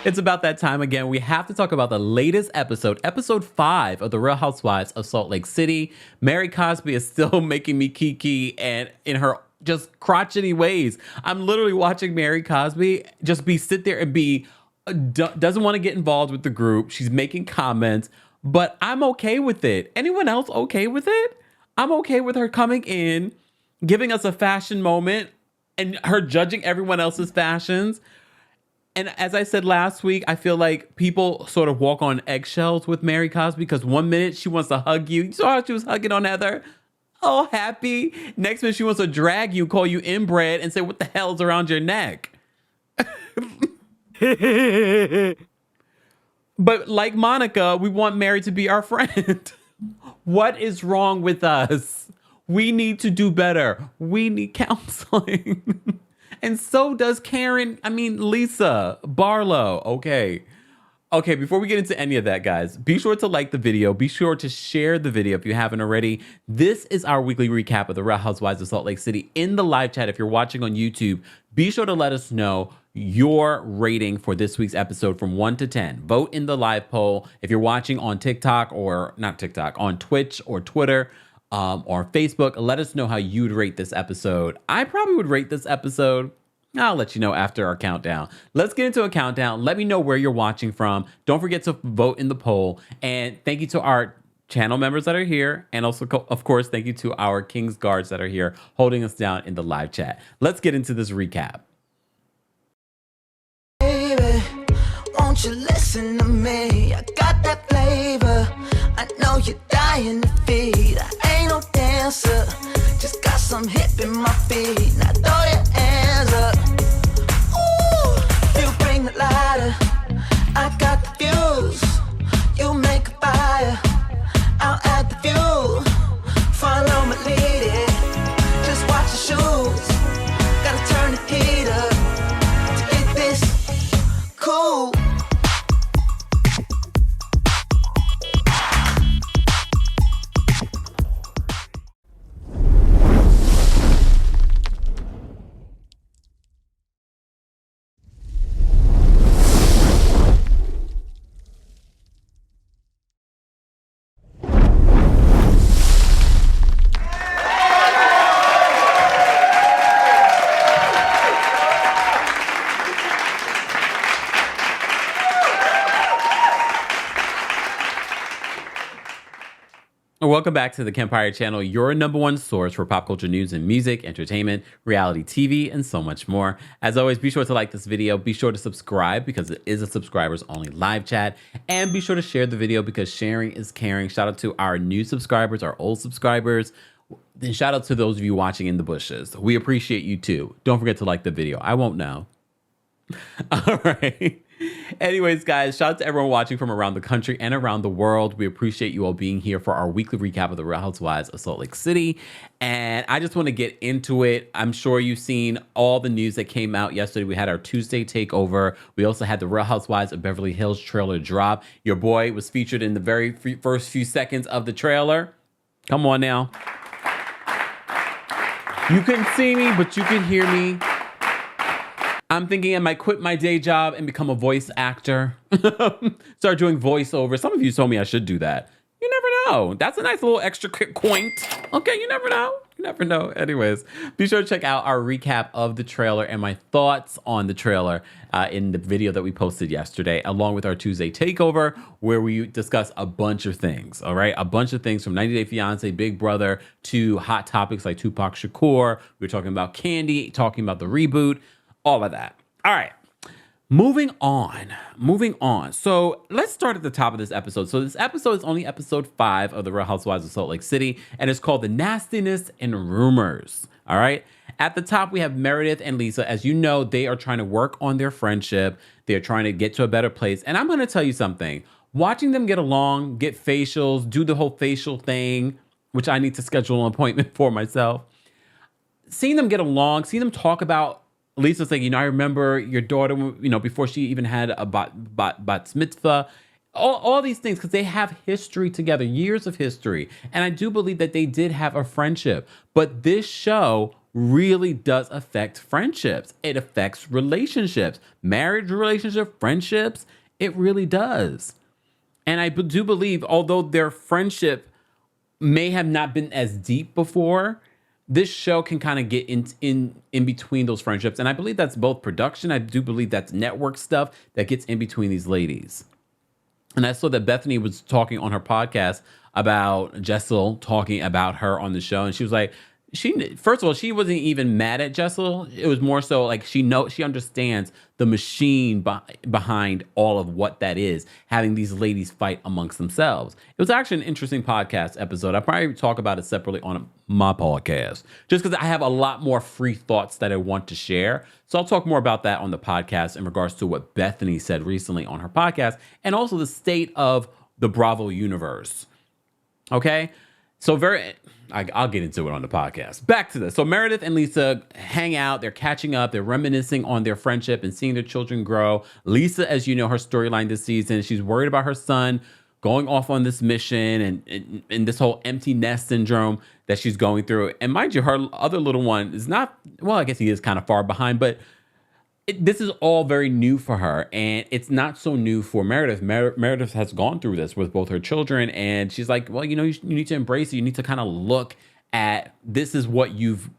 It's about that time again. We have to talk about the latest episode, episode 5 of The Real Housewives of Salt Lake City. Mary Cosby is still making me kiki and in her just crotchety ways. I'm literally watching Mary Cosby just sit there and be doesn't want to get involved with the group. She's making comments, but I'm okay with it. Anyone else okay with it? I'm okay with her coming in, giving us a fashion moment and her judging everyone else's fashions. And as I said last week, I feel like people sort of walk on eggshells with Mary Cosby because one minute she wants to hug you. You saw how she was hugging on Heather? Oh, happy. Next minute she wants to drag you, call you inbred, and say, what the hell's around your neck? But like Monica, we want Mary to be our friend. What is wrong with us? We need to do better. We need counseling. And so does Lisa Barlow. Okay. Okay, before we get into any of that, guys, be sure to like the video. Be sure to share the video if you haven't already. This is our weekly recap of the Real Housewives of Salt Lake City. In the live chat, if you're watching on YouTube, be sure to let us know your rating for this week's episode from 1 to 10. Vote in the live poll. If you're watching on TikTok or not TikTok, on Twitch or Twitter, or Facebook, let us know how you'd rate this episode. I probably would rate this episode. I'll let you know after our countdown. Let's get into a countdown. Let me know where you're watching from. Don't forget to vote in the poll. And thank you to our channel members that are here. And also, of course, thank you to our King's Guards that are here holding us down in the live chat. Let's get into this recap. Baby, won't you listen to me? I got that flavor. I know you're dying to feed. I ain't no dancer, just got some hip in my feet. Now throw your hands up. Ooh, you bring the lighter, I got the fuse. You make a fire, I'll add the fuel. Follow my lead, just watch your shoes. Gotta turn the heat up to get this cool. Welcome back to the Kempire channel, your number one source for pop culture news and music, entertainment, reality TV, and so much more. As always, be sure to like this video. Be sure to subscribe because it is a subscribers only live chat. And be sure to share the video because sharing is caring. Shout out to our new subscribers, our old subscribers. Then shout out to those of you watching in the bushes. We appreciate you too. Don't forget to like the video. I won't know. All right. Anyways, guys, shout out to everyone watching from around the country and around the world. We appreciate you all being here for our weekly recap of the Real Housewives of Salt Lake City. And I just want to get into it. I'm sure you've seen all the news that came out yesterday. We had our Tuesday takeover. We also had the Real Housewives of Beverly Hills trailer drop. Your boy was featured in the very first few seconds of the trailer. Come on now. You couldn't see me, but you can hear me. I'm thinking I might quit my day job and become a voice actor. Start doing voiceover. Some of you told me I should do that. You never know. That's a nice little extra quaint. Okay, you never know. You never know. Anyways, be sure to check out our recap of the trailer and my thoughts on the trailer in the video that we posted yesterday, along with our Tuesday takeover, where we discuss a bunch of things, all right? A bunch of things from 90 Day Fiancé, Big Brother, to hot topics like Tupac Shakur. We were talking about Candy, talking about the reboot, all of that. All right. Moving on. So let's start at the top of this episode. So this episode is only episode 5 of the Real Housewives of Salt Lake City, and it's called The Nastiness and Rumors. All right. At the top, we have Meredith and Lisa. As you know, they are trying to work on their friendship. They're trying to get to a better place. And I'm going to tell you something. Watching them get along, get facials, do the whole facial thing, which I need to schedule an appointment for myself. Seeing them get along, seeing them talk about Lisa's like, I remember your daughter, before she even had a bat mitzvah, all these things, because they have history together, years of history. And I do believe that they did have a friendship. But this show really does affect friendships. It affects relationships, marriage relationship, friendships. It really does. And I do believe, although their friendship may have not been as deep before, this show can kind of get in between those friendships. And I believe that's both production. I do believe that's network stuff that gets in between these ladies. And I saw that Bethany was talking on her podcast about Jessel talking about her on the show. And she was like, first of all, she wasn't even mad at Jessel. It was more so like she understands the machine behind all of what that is, having these ladies fight amongst themselves. It was actually an interesting podcast episode. I'll probably talk about it separately on my podcast, just because I have a lot more free thoughts that I want to share. So I'll talk more about that on the podcast in regards to what Bethany said recently on her podcast, and also the state of the Bravo universe. Okay? So I'll get into it on the podcast. Back to this. So Meredith and Lisa hang out. They're catching up. They're reminiscing on their friendship and seeing their children grow. Lisa, as you know, her storyline this season, she's worried about her son going off on this mission and this whole empty nest syndrome that she's going through. And mind you, her other little one is not, well, I guess he is kind of far behind, but this is all very new for her, and it's not so new for Meredith. Meredith has gone through this with both her children, and she's like, well, you need to embrace it. You need to kind of look at this is what you've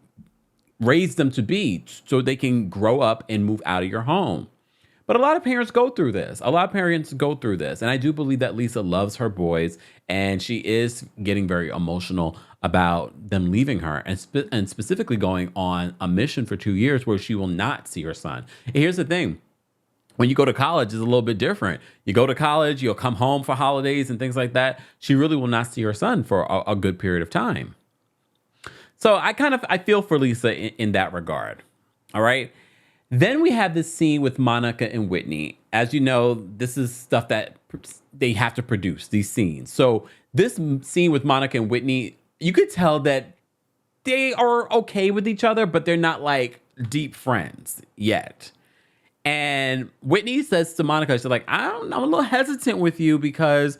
raised them to be so they can grow up and move out of your home. But a lot of parents go through this. And I do believe that Lisa loves her boys, and she is getting very emotional about them leaving her and specifically going on a mission for 2 years where she will not see her son. And here's the thing. When you go to college, it's a little bit different. You go to college, you'll come home for holidays and things like that. She really will not see her son for a good period of time. So I feel for Lisa in that regard. All right. Then we have this scene with Monica and Whitney. As you know, this is stuff that they have to produce, these scenes. So this scene with Monica and Whitney, you could tell that they are okay with each other, but they're not like deep friends yet. And Whitney says to Monica, she's like, I'm a little hesitant with you because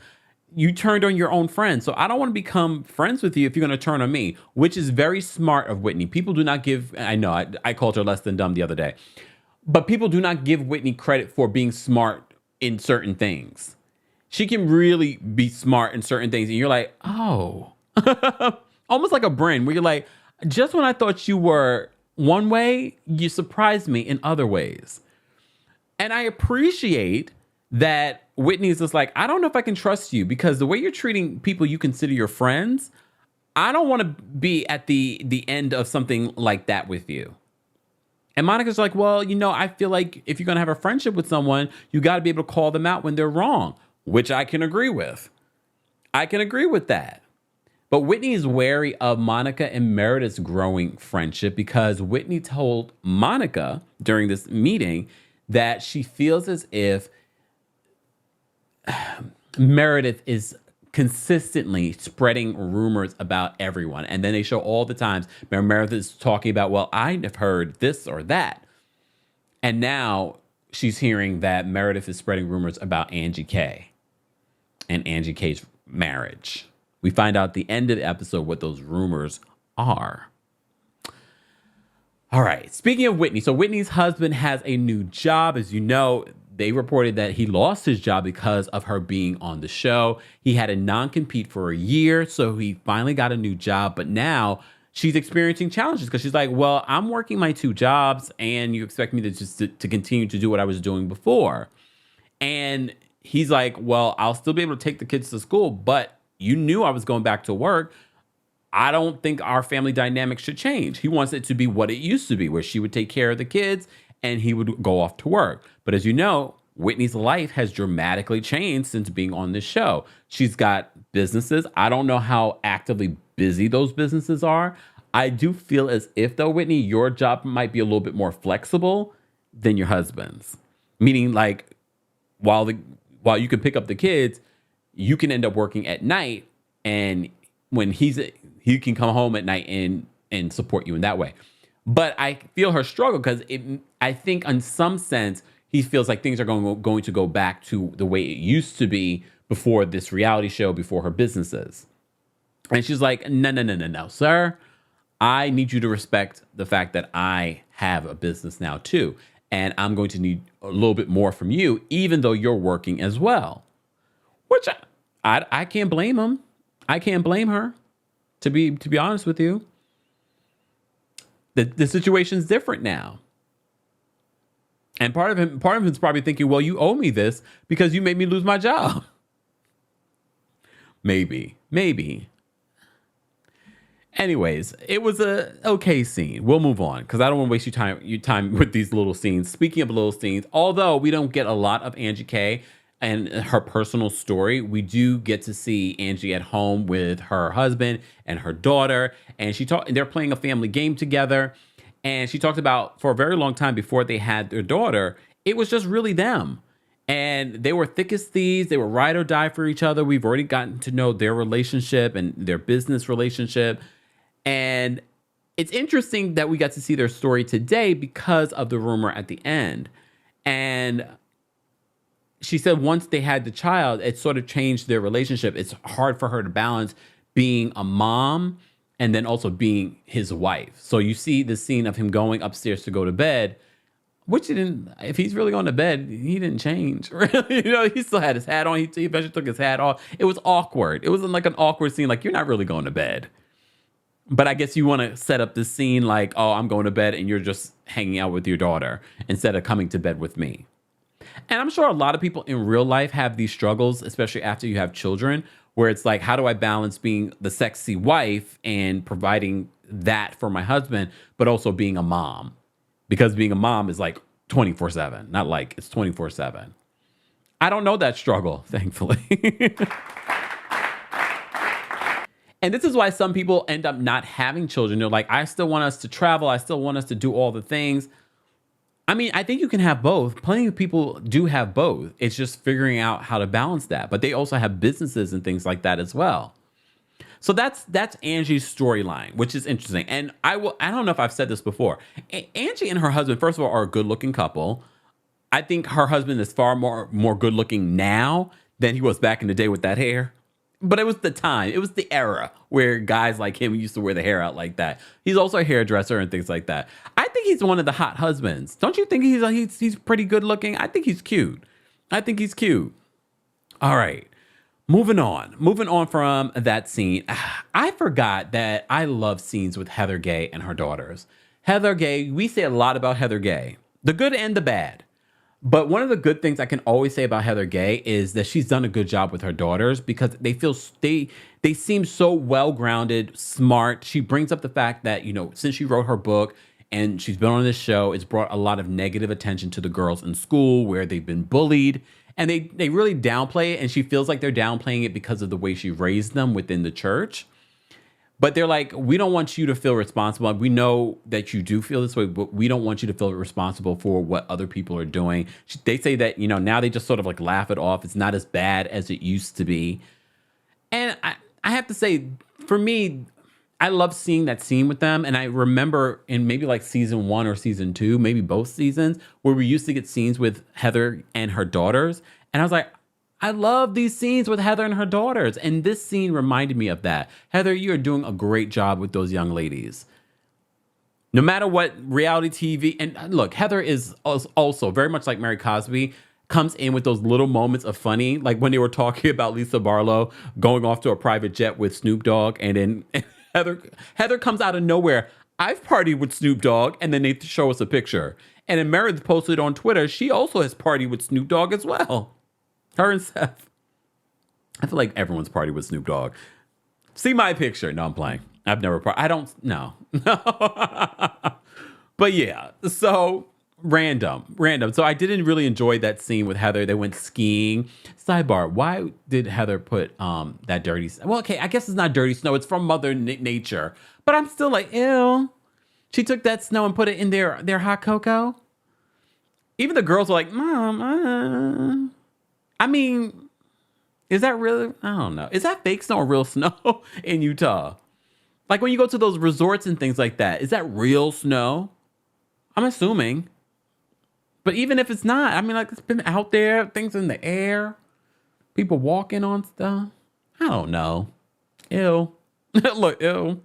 you turned on your own friend. So I don't want to become friends with you if you're going to turn on me, which is very smart of Whitney. People do not give, I know, I called her less than dumb the other day, but people do not give Whitney credit for being smart in certain things. She can really be smart in certain things. And you're like, oh, almost like a Bryn, where you're like, just when I thought you were one way, you surprised me in other ways. And I appreciate that Whitney's just like, I don't know if I can trust you because the way you're treating people you consider your friends, I don't want to be at the end of something like that with you. And Monica's like, well, I feel like if you're going to have a friendship with someone, you got to be able to call them out when they're wrong, which I can agree with. I can agree with that. But Whitney is wary of Monica and Meredith's growing friendship because Whitney told Monica during this meeting that she feels as if Meredith is consistently spreading rumors about everyone. And then they show all the times Meredith is talking about, well, I have heard this or that. And now she's hearing that Meredith is spreading rumors about Angie K and Angie K's marriage. We find out at the end of the episode what those rumors are. All right. Speaking of Whitney, so Whitney's husband has a new job. As you know, they reported that he lost his job because of her being on the show. He had a non-compete for a year, so he finally got a new job. But now she's experiencing challenges because she's like, well, I'm working my 2 jobs and you expect me to continue to do what I was doing before. And he's like, well, I'll still be able to take the kids to school, but you knew I was going back to work. I don't think our family dynamic should change. He wants it to be what it used to be, where she would take care of the kids and he would go off to work. But as you know, Whitney's life has dramatically changed since being on this show. She's got businesses. I don't know how actively busy those businesses are. I do feel as if, though, Whitney, your job might be a little bit more flexible than your husband's. Meaning, like, while you can pick up the kids, you can end up working at night, and when he can come home at night and support you in that way. But I feel her struggle because I think in some sense he feels like things are going to go back to the way it used to be before this reality show, before her businesses. And she's like, no, sir. I need you to respect the fact that I have a business now too. And I'm going to need a little bit more from you, even though you're working as well. Which I can't blame him. I can't blame her, to be honest with you. The situation's different now. And part of him is probably thinking, well, you owe me this because you made me lose my job. Maybe. Anyways, it was a okay scene. We'll move on because I don't want to waste your time with these little scenes. Speaking of little scenes, although we don't get a lot of Angie K and her personal story, we do get to see Angie at home with her husband and her daughter, and they're playing a family game together. And she talked about for a very long time before they had their daughter, it was just really them. And they were thick as thieves. They were ride or die for each other. We've already gotten to know their relationship and their business relationship. And it's interesting that we got to see their story today because of the rumor at the end. And she said once they had the child, it sort of changed their relationship. It's hard for her to balance being a mom and then also being his wife. So you see the scene of him going upstairs to go to bed, which he didn't, if he's really going to bed, he didn't change. Really. He still had his hat on. He eventually took his hat off. It was awkward. It wasn't like an awkward scene. Like, you're not really going to bed. But I guess you want to set up this scene like, oh, I'm going to bed and you're just hanging out with your daughter instead of coming to bed with me. And I'm sure a lot of people in real life have these struggles, especially after you have children, where it's like, how do I balance being the sexy wife and providing that for my husband, but also being a mom? Because being a mom is like 24/7, not like it's 24/7. I don't know that struggle, thankfully. And this is why some people end up not having children. They're like, I still want us to travel. I still want us to do all the things. I mean, I think you can have both. Plenty of people do have both. It's just figuring out how to balance that. But they also have businesses and things like that as well. So that's Angie's storyline, which is interesting. And I don't know if I've said this before. Angie and her husband, first of all, are a good-looking couple. I think her husband is far more good-looking now than he was back in the day with that hair. But it was the time. It was the era where guys like him used to wear the hair out like that. He's also a hairdresser and things like that. I think he's one of the hot husbands. Don't you think he's pretty good looking? I think he's cute. All right. Moving on from that scene. I forgot that I love scenes with Heather Gay and her daughters. Heather Gay, we say a lot about Heather Gay, the good and the bad. But one of the good things I can always say about Heather Gay is that she's done a good job with her daughters because they seem so well-grounded, smart. She brings up the fact that, since she wrote her book and she's been on this show, it's brought a lot of negative attention to the girls in school where they've been bullied. And they really downplay it, and she feels like they're downplaying it because of the way she raised them within the church. But they're like, we don't want you to feel responsible. We know that you do feel this way, but we don't want you to feel responsible for what other people are doing. They say that, now they just sort of like laugh it off. It's not as bad as it used to be. And I have to say, for me, I love seeing that scene with them. And I remember in maybe like season 1 or season 2, maybe both seasons, where we used to get scenes with Heather and her daughters. And I was like, I love these scenes with Heather and her daughters. And this scene reminded me of that. Heather, you are doing a great job with those young ladies. No matter what reality TV, and look, Heather is also very much like Mary Cosby, comes in with those little moments of funny, like when they were talking about Lisa Barlow going off to a private jet with Snoop Dogg, and then Heather comes out of nowhere. I've partied with Snoop Dogg, and then they show us a picture. And then Meredith posted on Twitter, she also has partied with Snoop Dogg as well. Her and Seth. I feel like everyone's partied with Snoop Dogg. See my picture. No, I'm playing. I've never partied. I don't, no. But yeah, so random. So I didn't really enjoy that scene with Heather. They went skiing. Sidebar, why did Heather put that dirty, well, okay, I guess it's not dirty snow. It's from Mother Nature. But I'm still like, ew. She took that snow and put it in their hot cocoa. Even the girls were like, Mom, I mean, is that really? I don't know. Is that fake snow or real snow in Utah? Like when you go to those resorts and things like that, is that real snow? I'm assuming. But even if it's not, I mean, like it's been out there, things in the air, people walking on stuff. I don't know. Ew. Look, ew.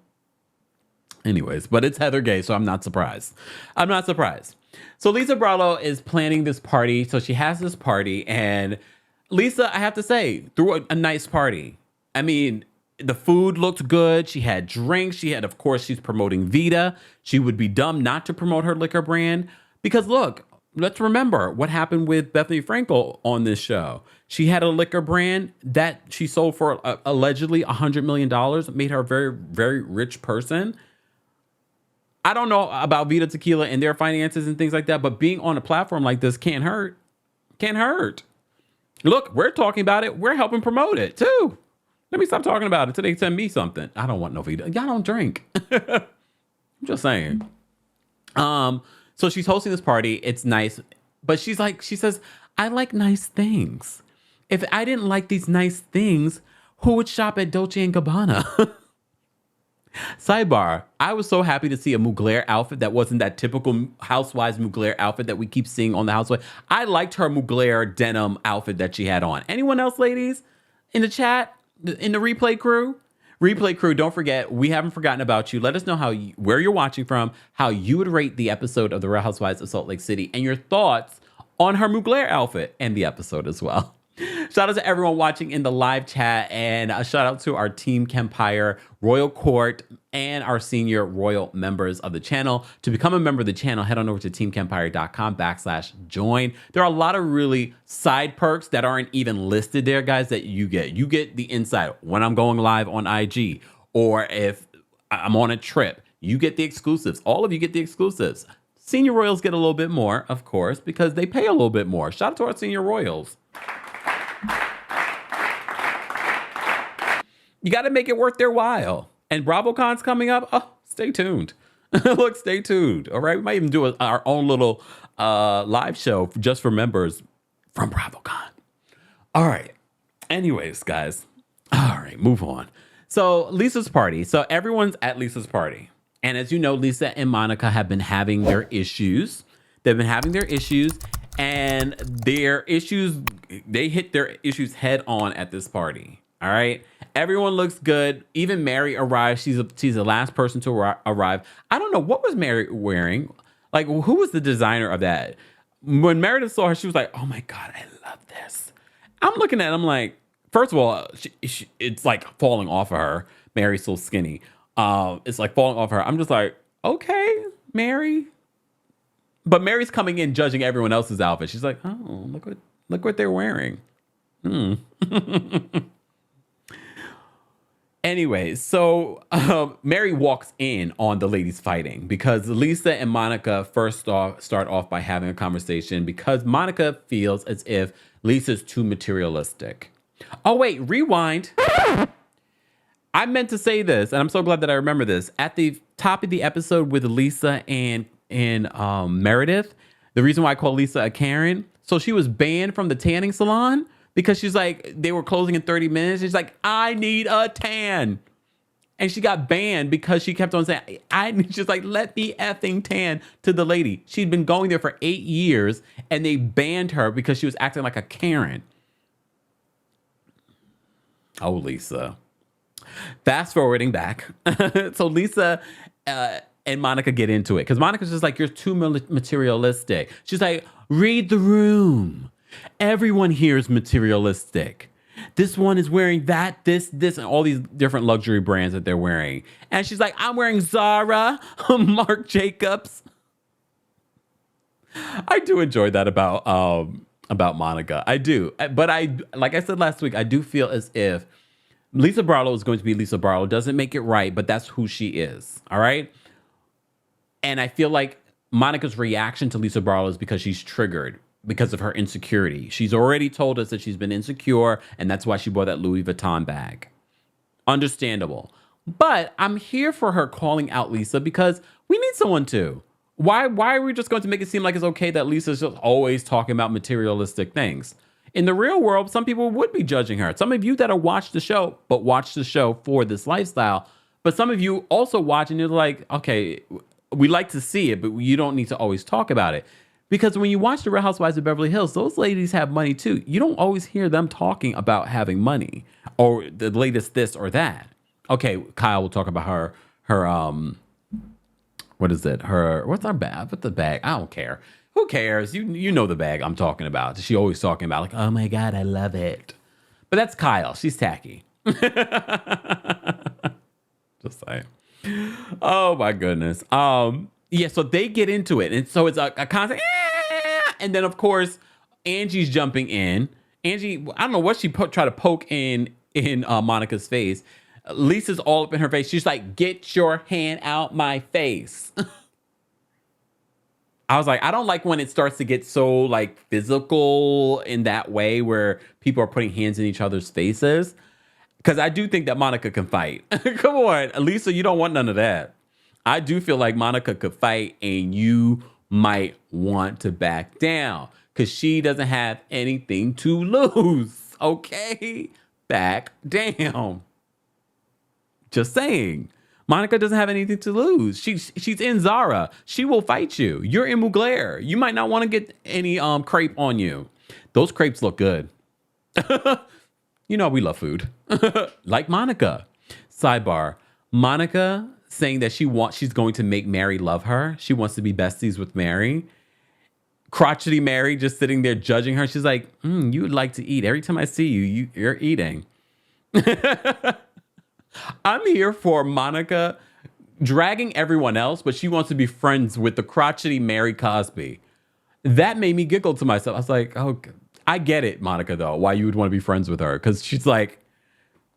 Anyways, but it's Heather Gay, so I'm not surprised. I'm not surprised. So Lisa Barlow is planning this party. So she has this party, and Lisa, I have to say, threw a nice party. I mean, the food looked good. She had drinks. She had, of course, she's promoting Vita. She would be dumb not to promote her liquor brand. Because look, let's remember what happened with Bethany Frankel on this show. She had a liquor brand that she sold for allegedly $100 million, made her a very, very rich person. I don't know about Vita Tequila and their finances and things like that, but being on a platform like this can't hurt. Can't hurt. Look, we're talking about it. We're helping promote it too. Let me stop talking about it till they send me something. I don't want no Vita. Y'all don't drink. I'm just saying. So she's hosting this party. It's nice. But she says, I like nice things. If I didn't like these nice things, who would shop at Dolce & Gabbana? Sidebar, I was so happy to see a Mugler outfit that wasn't that typical Housewives Mugler outfit that we keep seeing on the Housewives. I liked her Mugler denim outfit that she had on. Anyone else, ladies, in the chat, in the replay crew? Replay crew, don't forget, we haven't forgotten about you. Let us know where you're watching from, how you would rate the episode of The Real Housewives of Salt Lake City, and your thoughts on her Mugler outfit and the episode as well. Shout out to everyone watching in the live chat, and a shout out to our Team Kempire, Royal Court, and our senior royal members of the channel. To become a member of the channel, head on over to teamkempire.com/join. There are a lot of really side perks that aren't even listed there, guys, that you get. You get the insight when I'm going live on IG, or if I'm on a trip. You get the exclusives. All of you get the exclusives. Senior royals get a little bit more, of course, because they pay a little bit more. Shout out to our senior royals. You got to make it worth their while. And BravoCon's coming up. Oh, stay tuned. Look, stay tuned. All right. We might even do our own little live show just for members from BravoCon. All right. Anyways, guys. All right. Move on. So Lisa's party. So everyone's at Lisa's party. And as you know, Lisa and Monica have been having their issues. They've been having their issues. And their issues, they hit their issues head on at this party. All right. Everyone looks good. Even Mary arrives. She's the last person to arrive. I don't know. What was Mary wearing? Like, who was the designer of that? When Meredith saw her, she was like, oh my God, I love this. I'm looking at it. I'm like, first of all, it's like falling off of her. Mary's so skinny. It's like falling off of her. I'm just like, okay, Mary. But Mary's coming in judging everyone else's outfit. She's like, oh, look what they're wearing. Anyways, so Mary walks in on the ladies fighting because Lisa and Monica first start off by having a conversation because Monica feels as if Lisa's too materialistic. Oh, wait, rewind. I meant to say this, and I'm so glad that I remember this. At the top of the episode with Lisa and Meredith, the reason why I call Lisa a Karen, so she was banned from the tanning salon because she's like, they were closing in 30 minutes. She's like, I need a tan. And she got banned because she kept on saying, she's like, let me effing tan to the lady. She'd been going there for 8 years and they banned her because she was acting like a Karen. Oh, Lisa. Fast forwarding back. So Lisa and Monica get into it because Monica's just like, you're too materialistic. She's like, read the room. Everyone here is materialistic. This one is wearing that, this, and all these different luxury brands that they're wearing. And she's like, I'm wearing Zara, Marc Jacobs. I do enjoy that about Monica. I do. But like I said last week, I do feel as if Lisa Barlow is going to be Lisa Barlow. Doesn't make it right, but that's who she is. All right. And I feel like Monica's reaction to Lisa Barlow is because she's triggered because of her insecurity. She's already told us that she's been insecure, and that's why she bought that Louis Vuitton bag. Understandable. But I'm here for her calling out Lisa because we need someone to. Why are we just going to make it seem like it's okay that Lisa's just always talking about materialistic things? In the real world, some people would be judging her. Some of you that are watch the show, but watch the show for this lifestyle. But some of you also watch and you're like, okay, we like to see it, but you don't need to always talk about it. Because when you watch The Real Housewives of Beverly Hills, those ladies have money too. You don't always hear them talking about having money or the latest this or that. Okay, Kyle will talk about her what is it? What's our bag? What's the bag? I don't care. Who cares? You know the bag I'm talking about. She always talking about like, oh my God, I love it. But that's Kyle. She's tacky. Just saying. Oh my goodness. Yeah, so they get into it. And so it's a constant, and then of course, Angie's jumping in. Angie, I don't know what she tried to poke in Monica's face. Lisa's all up in her face. She's like, get your hand out my face. I was like, I don't like when it starts to get so like physical in that way where people are putting hands in each other's faces. Because I do think that Monica can fight. Come on, Lisa, you don't want none of that. I do feel like Monica could fight and you might want to back down because she doesn't have anything to lose. Okay? Back down. Just saying. Monica doesn't have anything to lose. She's in Zara. She will fight you. You're in Mugler. You might not want to get any crepe on you. Those crepes look good. You know we love food. Like Monica. Sidebar. Monica saying that she's going to make Mary love her. She wants to be besties with Mary. Crotchety Mary just sitting there judging her. She's like, you would like to eat. Every time I see you, you're eating. I'm here for Monica dragging everyone else, but she wants to be friends with the crotchety Mary Cosby. That made me giggle to myself. I was like, oh, I get it, Monica, though, why you would want to be friends with her. Because she's like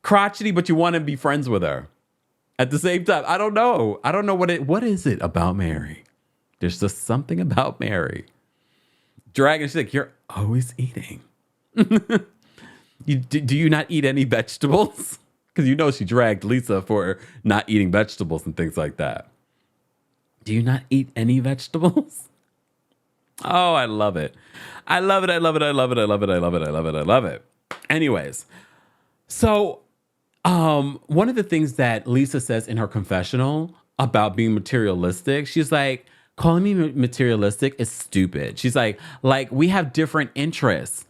crotchety, but you want to be friends with her. At the same time, I don't know. I don't know what is it about Mary? There's just something about Mary. Dragging, she's like, you're always eating. Do you not eat any vegetables? Because you know she dragged Lisa for not eating vegetables and things like that. Do you not eat any vegetables? Oh, I love it. I love it. I love it. I love it. I love it. I love it. I love it. I love it. Anyways, so one of the things that Lisa says in her confessional about being materialistic, she's like, calling me materialistic is stupid. She's like we have different interests.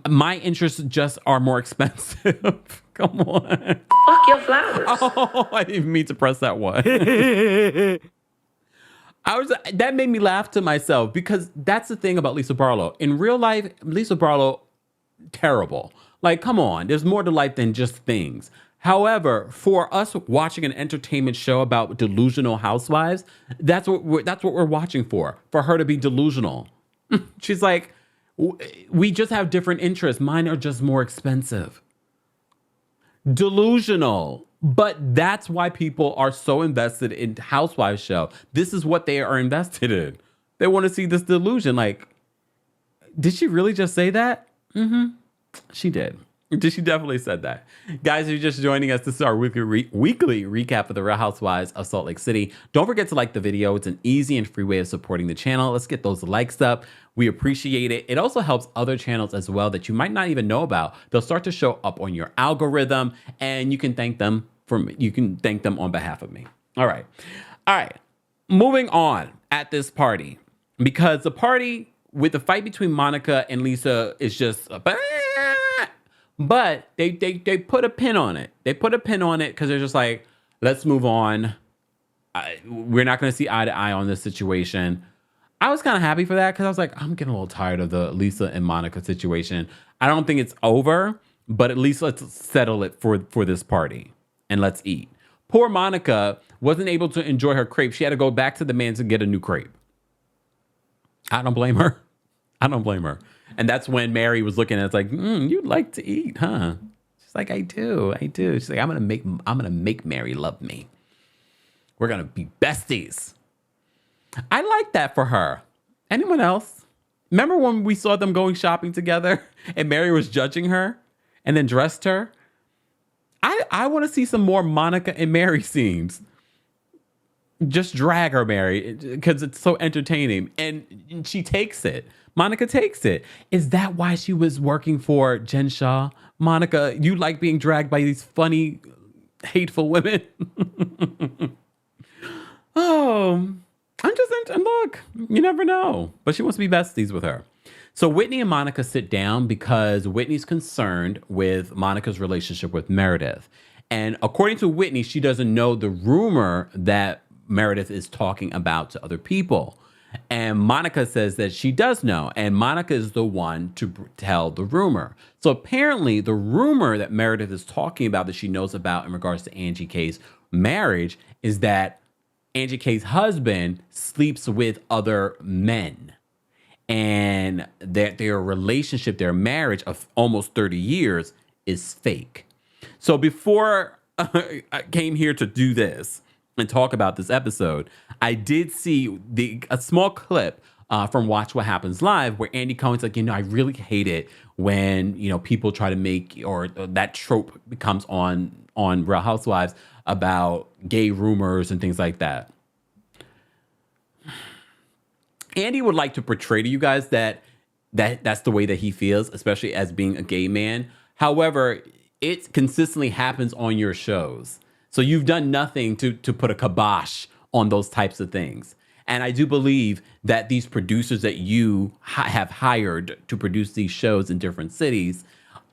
My interests just are more expensive. Come on. Fuck your flowers. Oh, I didn't mean to press that one. That made me laugh to myself because that's the thing about Lisa Barlow. In real life, Lisa Barlow, terrible. Like, come on, there's more to life than just things. However, for us watching an entertainment show about delusional housewives, that's what we're watching for her to be delusional. She's like, we just have different interests. Mine are just more expensive. Delusional. But that's why people are so invested in Housewives show. This is what they are invested in. They want to see this delusion. Like, did she really just say that? Mm-hmm. She did. She definitely said that. Guys, if you're just joining us, this is our weekly recap of the Real Housewives of Salt Lake City. Don't forget to like the video. It's an easy and free way of supporting the channel. Let's get those likes up. We appreciate it. It also helps other channels as well that you might not even know about. They'll start to show up on your algorithm, and you can thank them on behalf of me. All right. Moving on at this party, because the party with the fight between Monica and Lisa is just but they put a pin on it. They put a pin on it because they're just like, let's move on. We're not going to see eye to eye on this situation. I was kind of happy for that because I was like, I'm getting a little tired of the Lisa and Monica situation. I don't think it's over, but at least let's settle it for this party and let's eat. Poor Monica wasn't able to enjoy her crepe. She had to go back to the man to get a new crepe. I don't blame her. And that's when Mary was looking at it like, you'd like to eat, huh? She's like, I do. She's like, I'm gonna make Mary love me. We're gonna be besties. I like that for her. Anyone else? Remember when we saw them going shopping together and Mary was judging her and then dressed her? I want to see some more Monica and Mary scenes. Just drag her, Mary, because it's so entertaining. And she takes it. Monica takes it. Is that why she was working for Jen Shah? Monica, you like being dragged by these funny, hateful women? Oh, look, you never know. But she wants to be besties with her. So Whitney and Monica sit down because Whitney's concerned with Monica's relationship with Meredith. And according to Whitney, she doesn't know the rumor that Meredith is talking about to other people. And Monica says that she does know. And Monica is the one to tell the rumor. So apparently the rumor that Meredith is talking about that she knows about in regards to Angie K's marriage is that Angie K's husband sleeps with other men. And that their relationship, their marriage of almost 30 years is fake. So before I came here to do this and talk about this episode, I did see a small clip from Watch What Happens Live where Andy Cohen's like, I really hate it when, people try to make, or that trope becomes on Real Housewives about gay rumors and things like that. Andy would like to portray to you guys that's the way that he feels, especially as being a gay man. However, it consistently happens on your shows. So you've done nothing to put a kibosh on those types of things. And I do believe that these producers that you have hired to produce these shows in different cities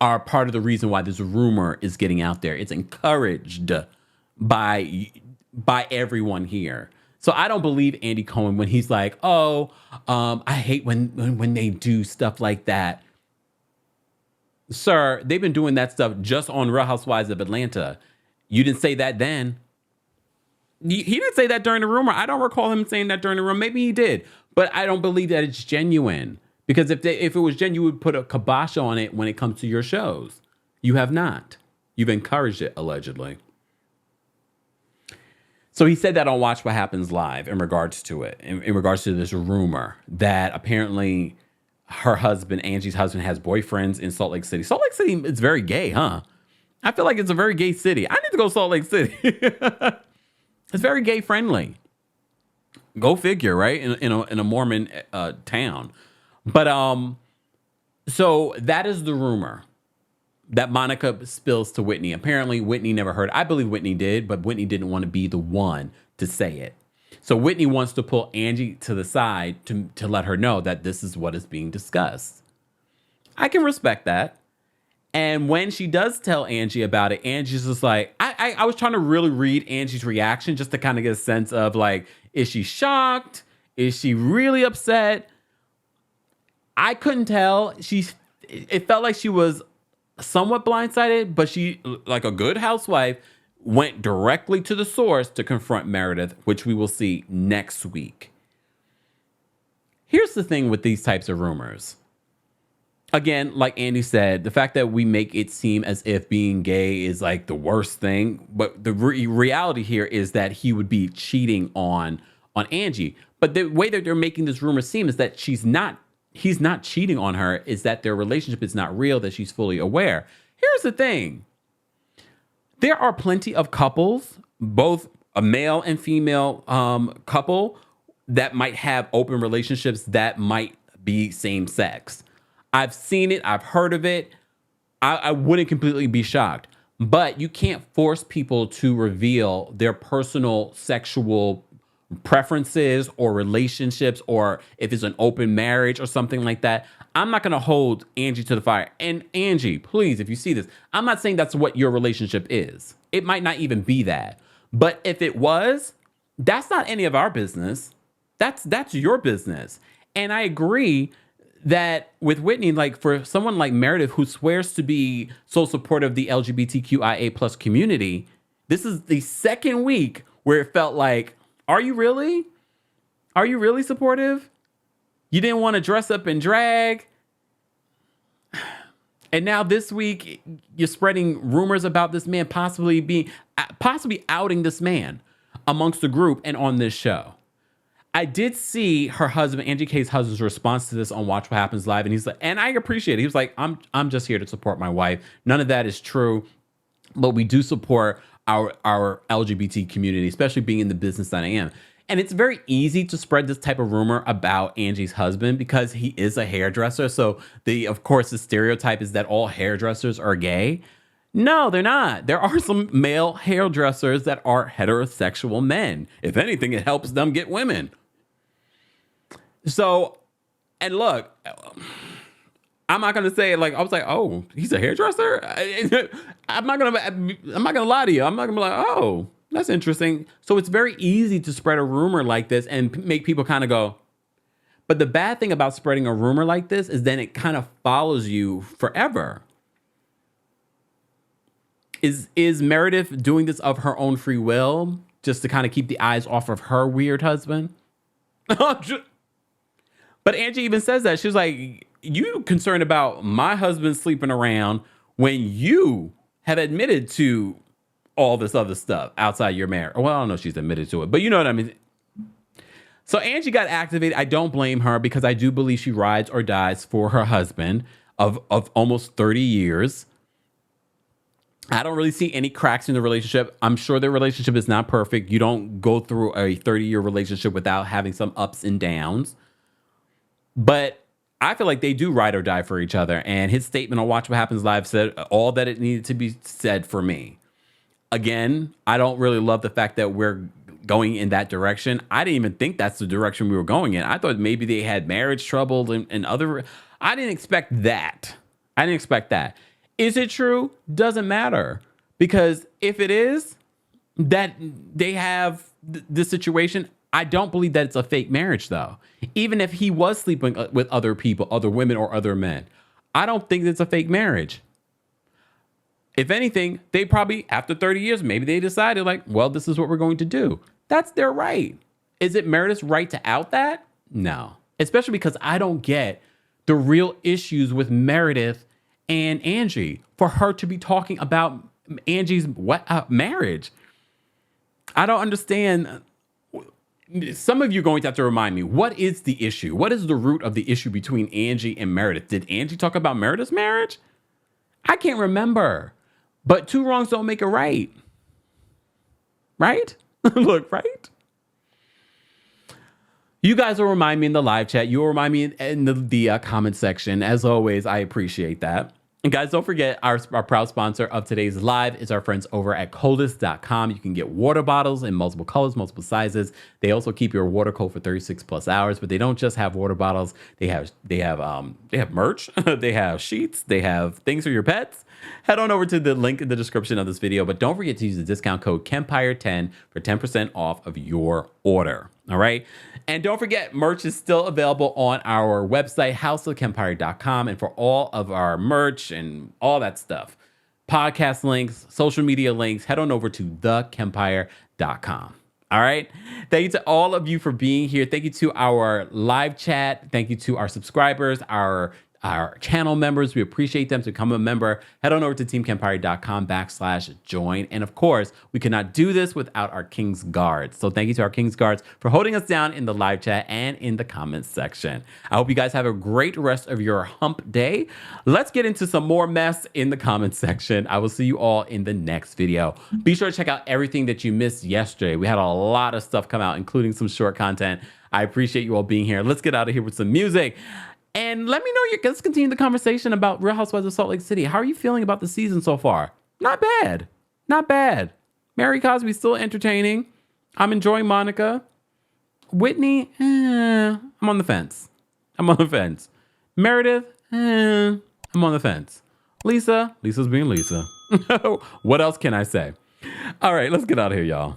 are part of the reason why this rumor is getting out there. It's encouraged by everyone here. So I don't believe Andy Cohen when he's like, I hate when they do stuff like that. Sir, they've been doing that stuff just on Real Housewives of Atlanta. You didn't say that then. He didn't say that during the rumor. I don't recall him saying that during the rumor. Maybe he did, but I don't believe that it's genuine. Because if it was genuine, you would put a kibosh on it when it comes to your shows. You have not. You've encouraged it, allegedly. So he said that on Watch What Happens Live in regards to it, in regards to this rumor that apparently her husband, Angie's husband, has boyfriends in Salt Lake City. Salt Lake City is very gay, huh? I feel like it's a very gay city. I need to go to Salt Lake City. It's very gay friendly. Go figure, right? In a Mormon town. But so that is the rumor that Monica spills to Whitney. Apparently Whitney never heard. I believe Whitney did, but Whitney didn't want to be the one to say it. So Whitney wants to pull Angie to the side to let her know that this is what is being discussed. I can respect that. And when she does tell Angie about it, Angie's just like, I was trying to really read Angie's reaction just to kind of get a sense of like, is she shocked? Is she really upset? I couldn't tell. It felt like she was somewhat blindsided, but she, like a good housewife, went directly to the source to confront Meredith, which we will see next week. Here's the thing with these types of rumors. Again, like Andy said, the fact that we make it seem as if being gay is like the worst thing, but the reality here is that he would be cheating on Angie. But the way that they're making this rumor seem is that he's not cheating on her, is that their relationship is not real, that she's fully aware. Here's the thing. There are plenty of couples, both a male and female couple, that might have open relationships that might be same sex. I've seen it. I've heard of it. I wouldn't completely be shocked. But you can't force people to reveal their personal sexual preferences or relationships, or if it's an open marriage or something like that. I'm not going to hold Angie to the fire. And Angie, please, if you see this, I'm not saying that's what your relationship is. It might not even be that. But if it was, that's not any of our business. That's your business. And I agree that with Whitney, like for someone like Meredith, who swears to be so supportive of the LGBTQIA plus community, this is the second week where it felt like, are you really? Are you really supportive? You didn't want to dress up in drag. And now this week, you're spreading rumors about this man possibly outing this man amongst the group and on this show. I did see her husband, Angie K's husband's response to this on Watch What Happens Live. And he's like, and I appreciate it. He was like, I'm just here to support my wife. None of that is true, but we do support our LGBT community, especially being in the business that I am. And it's very easy to spread this type of rumor about Angie's husband because he is a hairdresser. So of course, the stereotype is that all hairdressers are gay. No, they're not. There are some male hairdressers that are heterosexual men. If anything, it helps them get women. So, and look, I'm not gonna say like I was like, oh, he's a hairdresser. I'm not gonna lie to you. I'm not gonna be like, oh, That's interesting. So it's very easy to spread a rumor like this and make people kind of go. But the bad thing about spreading a rumor like this is then it kind of follows you forever. Is Meredith doing this of her own free will just to kind of keep the eyes off of her weird husband? But Angie even says that. She was like, you concerned about my husband sleeping around when you have admitted to all this other stuff outside your marriage. Well, I don't know if she's admitted to it, but you know what I mean? So Angie got activated. I don't blame her because I do believe she rides or dies for her husband of almost 30 years. I don't really see any cracks in the relationship. I'm sure their relationship is not perfect. You don't go through a 30-year relationship without having some ups and downs. But I feel like they do ride or die for each other. And his statement on Watch What Happens Live said all that it needed to be said for me. Again, I don't really love the fact that we're going in that direction. I didn't even think that's the direction we were going in. I thought maybe they had marriage trouble and other. I didn't expect that. Is it true? Doesn't matter. Because if it is that they have this situation, I don't believe that it's a fake marriage, though. Even if he was sleeping with other people, other women or other men, I don't think it's a fake marriage. If anything, they probably, after 30 years, maybe they decided like, well, this is what we're going to do. That's their right. Is it Meredith's right to out that? No. Especially because I don't get the real issues with Meredith and Angie for her to be talking about Angie's marriage. I don't understand. Some of you are going to have to remind me, what is the issue? What is the root of the issue between Angie and Meredith? Did Angie talk about Meredith's marriage? I can't remember. But two wrongs don't make a right. Right? Look, right? You guys will remind me in the live chat. You will remind me in the comment section. As always, I appreciate that. And guys, don't forget our proud sponsor of today's live is our friends over at coldest.com. You can get water bottles in multiple colors, multiple sizes. They also keep your water cold for 36 plus hours, but they don't just have water bottles. They have merch. They have sheets. They have things for your pets. Head on over to the link in the description of this video, but don't forget to use the discount code kempire10 for 10% off of your order. All right. And don't forget, merch is still available on our website, houseofkempire.com. And for all of our merch and all that stuff, podcast links, social media links, head on over to thekempire.com. All right. Thank you to all of you for being here. Thank you to our live chat. Thank you to our subscribers, our channel members. We appreciate them. To become a member, head on over to teamkempire.com/join. And of course, we cannot do this without our King's Guards. So thank you to our King's Guards for holding us down in the live chat and in the comments section. I hope you guys have a great rest of your hump day. Let's get into some more mess in the comments section. I will see you all in the next video. Be sure to check out everything that you missed yesterday. We had a lot of stuff come out, including some short content. I appreciate you all being here. Let's get out of here with some music. And let me know, let's continue the conversation about Real Housewives of Salt Lake City. How are you feeling about the season so far? Not bad. Not bad. Mary Cosby's still entertaining. I'm enjoying Monica. Whitney, I'm on the fence. Meredith, I'm on the fence. Lisa's being Lisa. What else can I say? All right, let's get out of here, y'all.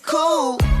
cool.